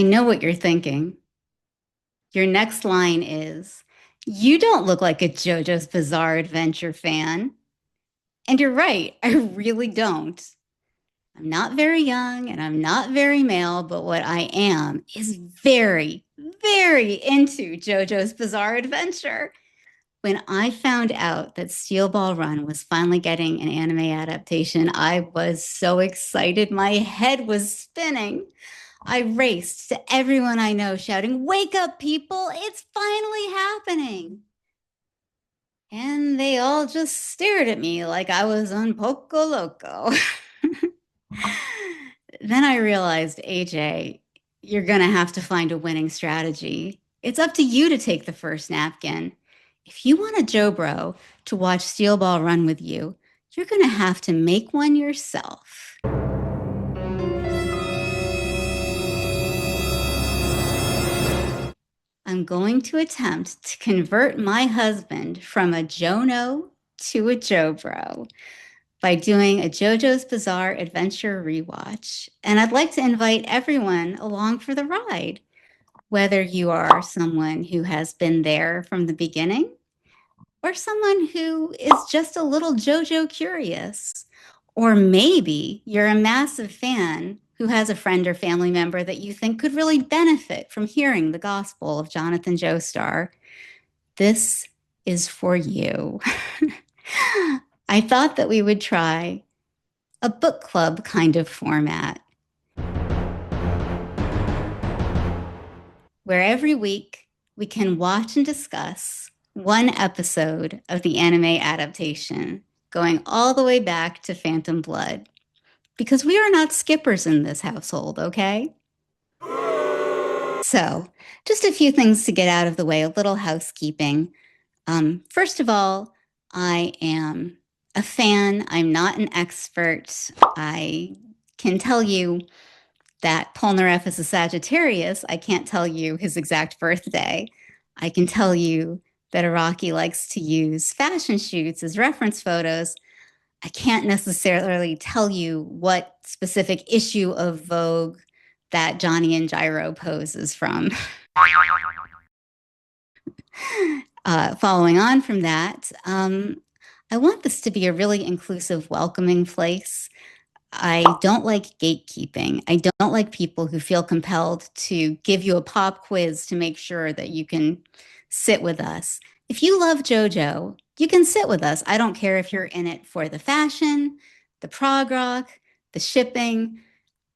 I know what you're thinking. Your next line is, "You don't look like a JoJo's Bizarre Adventure fan." And you're right, I really don't. I'm not very young and I'm not very male, but what I am is very, very into JoJo's Bizarre Adventure. When I found out that Steel Ball Run was finally getting an anime adaptation, I was so excited. My head was spinning. I raced to everyone I know, shouting, "Wake up, people! It's finally happening!" And they all just stared at me like I was on Poco Loco. Then I realized, AJ, you're going to have to find a winning strategy. It's up to you to take the first napkin. If you want a JoBro to watch Steel Ball Run with you, you're going to have to make one yourself. I'm going to attempt to convert my husband from a JoNo to a JoBro by doing a JoJo's Bizarre Adventure rewatch. And I'd like to invite everyone along for the ride, whether you are someone who has been there from the beginning or someone who is just a little JoJo curious. Or maybe you're a massive fan who has a friend or family member that you think could really benefit from hearing the gospel of Jonathan Joestar. This is for you. I thought that we would try a book club kind of format where every week we can watch and discuss one episode of the anime adaptation, going all the way back to Phantom Blood. Because we are not skippers in this household, okay? So, just a few things to get out of the way, a little housekeeping. First of all, I am a fan. I'm not an expert. I can tell you that Polnareff is a Sagittarius. I can't tell you his exact birthday. I can tell you that Araki likes to use fashion shoots as reference photos. I can't necessarily tell you what specific issue of Vogue that Johnny and Gyro poses from. Following on from that, I want this to be a really inclusive, welcoming place. I don't like gatekeeping. I don't like people who feel compelled to give you a pop quiz to make sure that you can sit with us. If you love JoJo, you can sit with us. I don't care if you're in it for the fashion, the prog rock, the shipping.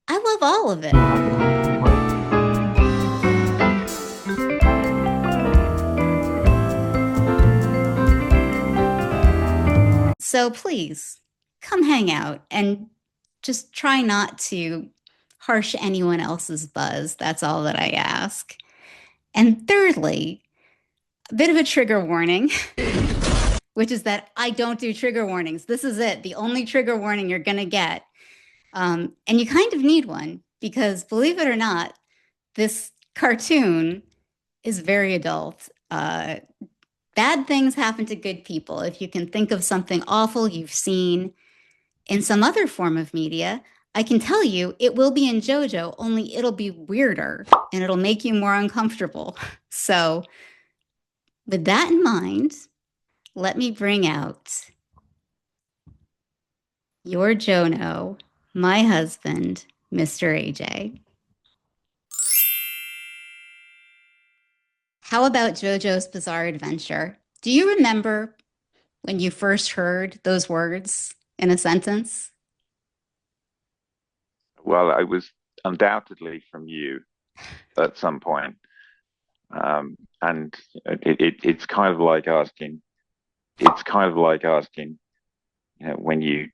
I love all of it. So please come hang out and just try not to harsh anyone else's buzz. That's all that I ask. And thirdly, a bit of a trigger warning, which is that I don't do trigger warnings. This is it, the only trigger warning you're going to get. And you kind of need one because, believe it or not, this cartoon is very adult. Bad things happen to good people. If you can think of something awful you've seen in some other form of media, I can tell you it will be in JoJo, only it'll be weirder and it'll make you more uncomfortable. So, with that in mind, let me bring out your JoNo, my husband, Mr. AJ. How about JoJo's Bizarre Adventure? Do you remember when you first heard those words in a sentence? Well, I was undoubtedly from you at some point. And it's kind of like asking, when you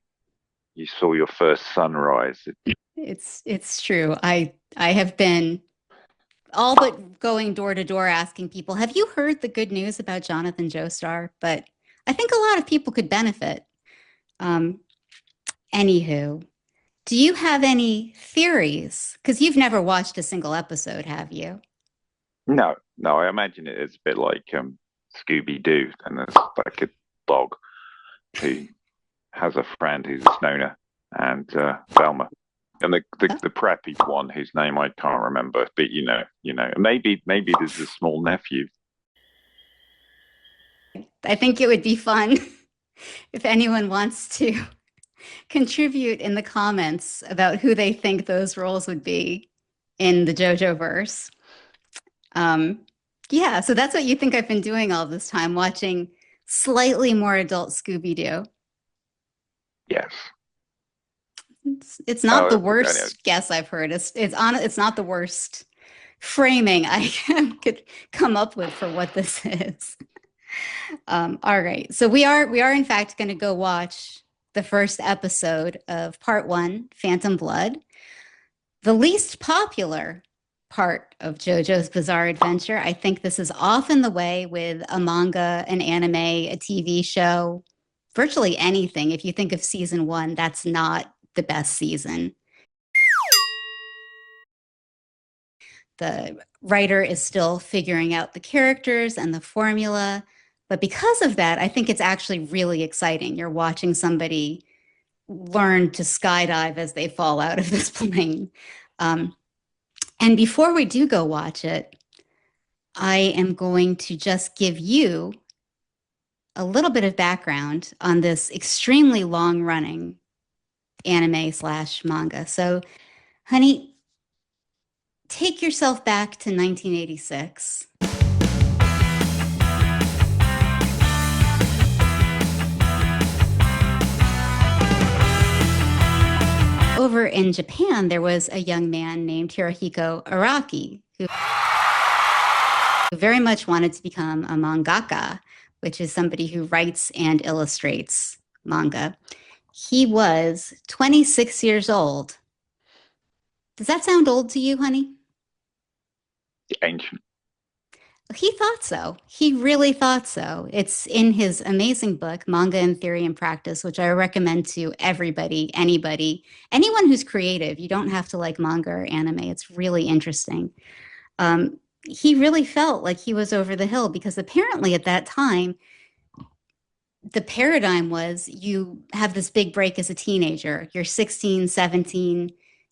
saw your first sunrise. It's true. I have been all but going door to door asking people, "Have you heard the good news about Jonathan Joestar?" But I think a lot of people could benefit. Um, Anywho, do you have any theories? Because you've never watched a single episode, have you? No, no, I imagine it is a bit like Scooby Doo, and there's like a dog who has a friend who's a stoner, and Velma. and the preppy one whose name I can't remember, but maybe there's a small nephew. I think it would be fun if anyone wants to contribute in the comments about who they think those roles would be in the JoJo verse. Um, yeah, so that's what you think I've been doing all this time, watching slightly more adult Scooby-Doo. Yes. It's not the Oh, anyway, worst guess I've heard. It's not the worst framing I could come up with for what this is. All right. So we are in fact going to go watch the first episode of part one, Phantom Blood, the least popular part of JoJo's Bizarre Adventure. I think this is often the way with a manga, an anime, a TV show, virtually anything. If you think of season one, that's not the best season. The writer is still figuring out the characters and the formula. But because of that, I think it's actually really exciting. You're watching somebody learn to skydive as they fall out of this plane. Um, and before we do go watch it, I am going to just give you a little bit of background on this extremely long running anime slash manga. So, honey, take yourself back to 1986. Over in Japan, there was a young man named Hirohiko Araki who very much wanted to become a mangaka, which is somebody who writes and illustrates manga. He was 26 years old. Does that sound old to you, honey? ancient. He thought so. He really thought so. It's in his amazing book, Manga in Theory and Practice, which I recommend to everybody, anybody, anyone who's creative. You don't have to like manga or anime. It's really interesting. He really felt like he was over the hill because apparently at that time, the paradigm was you have this big break as a teenager. You're 16, 17.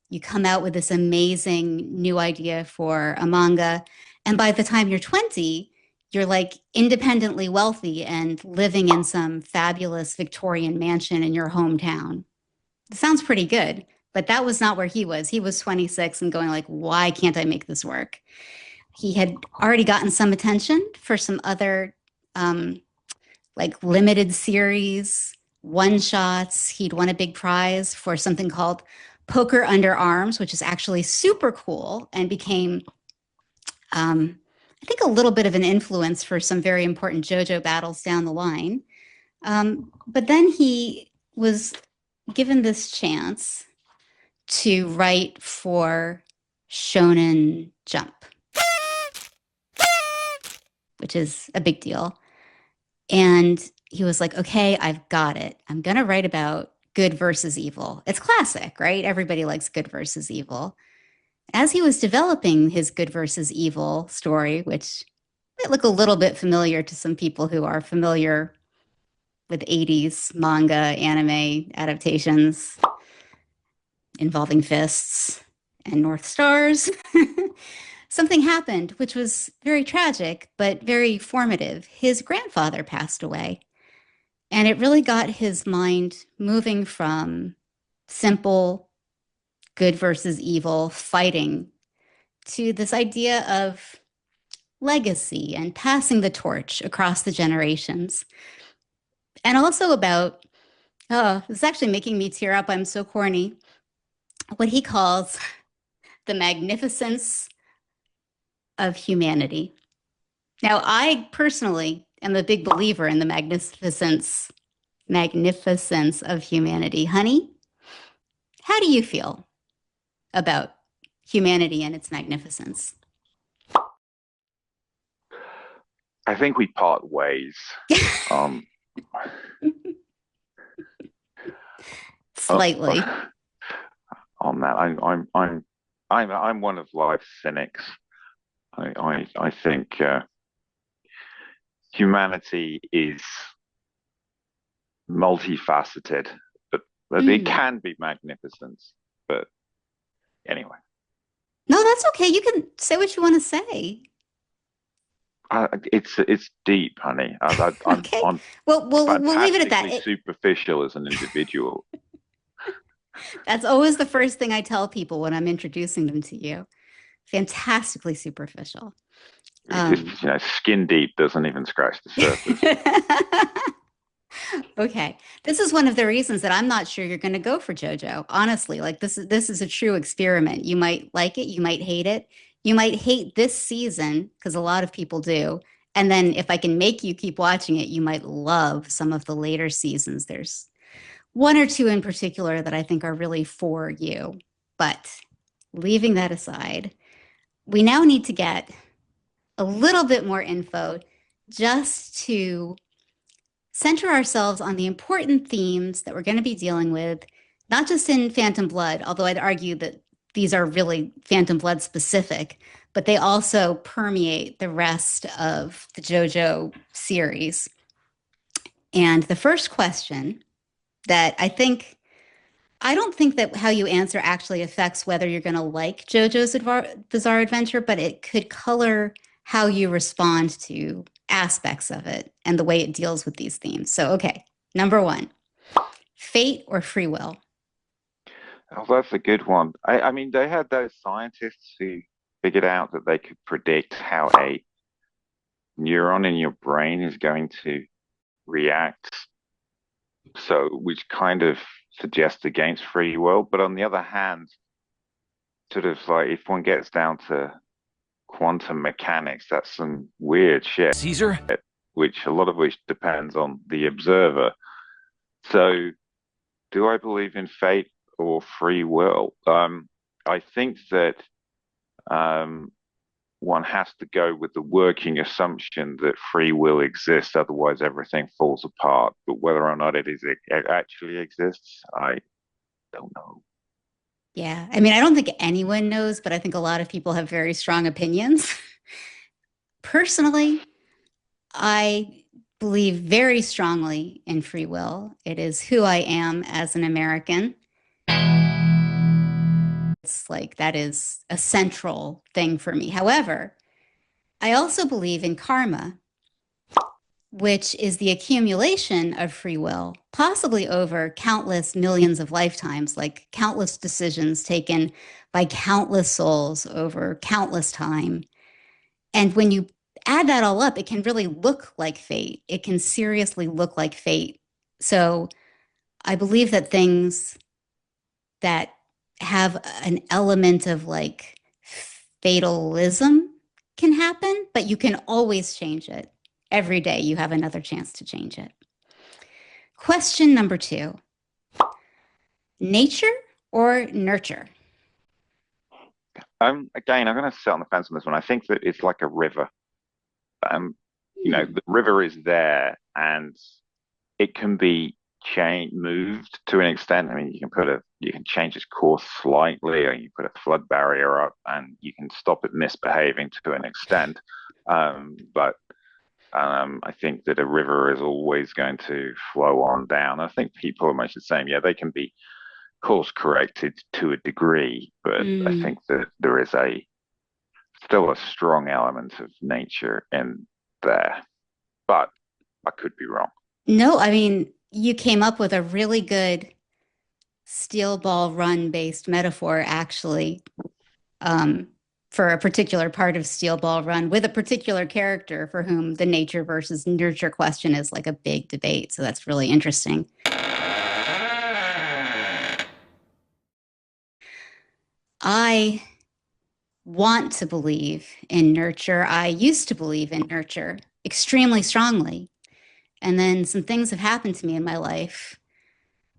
You come out with this amazing new idea for a manga. And by the time you're 20, you're like independently wealthy and living in some fabulous Victorian mansion in your hometown. It sounds pretty good, but that was not where he was. He was 26 and going like, why can't I make this work? He had already gotten some attention for some other like limited series, one shots. He'd won a big prize for something called Poker Under Arms, which is actually super cool and became, I think, a little bit of an influence for some very important JoJo battles down the line. But then he was given this chance to write for Shonen Jump, which is a big deal. And he was like, okay, I've got it. I'm going to write about good versus evil. It's classic, right? Everybody likes good versus evil. As he was developing his good versus evil story, which might look a little bit familiar to some people who are familiar with 80s manga, anime adaptations involving fists and North Stars, something happened which was very tragic, but very formative. His grandfather passed away. And it really got his mind moving from simple good versus evil fighting to this idea of legacy and passing the torch across the generations. And also about, oh, this is actually making me tear up. I'm so corny. What he calls the magnificence of humanity. Now, I personally am a big believer in the magnificence of humanity. Honey, how do you feel about humanity and its magnificence? I think we part ways. Um, Slightly. on that, I'm one of life's cynics. I think humanity is multifaceted, but it Mm, can be magnificent. But Anyway, No, that's okay. You can say what you want to say. it's deep, honey. Okay. I'm Well, we'll leave it at that. fantastically superficial as an individual. That's always the first thing I tell people when I'm introducing them to you. Fantastically superficial. Um, It's, skin deep doesn't even scratch the surface. okay. This is one of the reasons that I'm not sure you're going to go for JoJo. Honestly, like this is a true experiment. You might like it, you might hate it. You might hate this season because a lot of people do. And then if I can make you keep watching it, you might love some of the later seasons. There's one or two in particular that I think are really for you. But leaving that aside, we now need to get a little bit more info just to center ourselves on the important themes that we're going to be dealing with, not just in Phantom Blood, although I'd argue that these are really Phantom Blood specific, but they also permeate the rest of the JoJo series. And the first question that I don't think that how you answer actually affects whether you're going to like JoJo's Bizarre Adventure, but it could color how you respond to aspects of it and the way it deals with these themes. So, okay, number one, fate or free will? Oh, that's a good one. I mean, they had those scientists who figured out that they could predict how a neuron in your brain is going to react. So, which kind of suggests against free will. But on the other hand, sort of like if one gets down to quantum mechanics, that's some weird shit, Caesar? which a lot of which depends on the observer. So, do I believe in fate or free will? I think that um, one has to go with the working assumption that free will exists, otherwise everything falls apart. But whether or not it actually exists, I don't know. Yeah, I mean, I don't think anyone knows, but I think a lot of people have very strong opinions. Personally, I believe very strongly in free will. It is who I am as an American. It's like that is a central thing for me. However, I also believe in karma, which is the accumulation of free will, possibly over countless millions of lifetimes, like countless decisions taken by countless souls over countless time. And when you add that all up, it can really look like fate. It can seriously look like fate. So I believe that things that have an element of like fatalism can happen, but you can always change it. Every day you have another chance to change it. Question number two, nature or nurture? Again, I'm going to sit on the fence on this one. I think that it's like a river. Um, Hmm. the river is there, and it can be moved to an extent. I mean, you can change its course slightly, or you put a flood barrier up, and you can stop it misbehaving to an extent. But I think that a river is always going to flow on down. I think people are much the same. Yeah, they can be course corrected to a degree, but I Mm. think that there is a still a strong element of nature in there. But I could be wrong. No, I mean, you came up with a really good steel ball run based metaphor, actually, um, for a particular part of steel ball run with a particular character for whom the nature versus nurture question is like a big debate. So that's really interesting. I want to believe in nurture. I used to believe in nurture extremely strongly. And then some things have happened to me in my life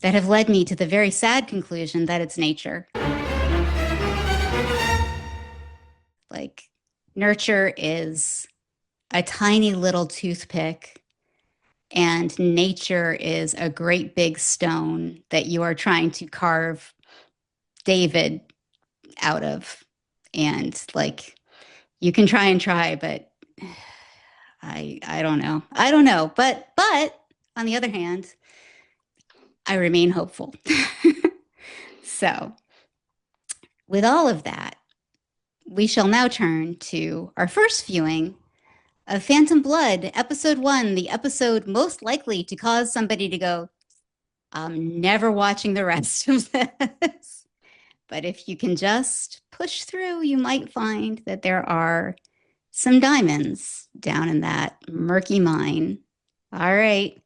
that have led me to the very sad conclusion that it's nature. Like, nurture is a tiny little toothpick, and nature is a great big stone that you are trying to carve David out of. And like, you can try, but I don't know. I don't know. But on the other hand, I remain hopeful. So With all of that, we shall now turn to our first viewing of Phantom Blood, episode one, the episode most likely to cause somebody to go, I'm never watching the rest of this. But if you can just push through, you might find that there are some diamonds down in that murky mine. All right,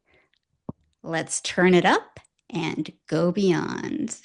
let's turn it up and go beyond.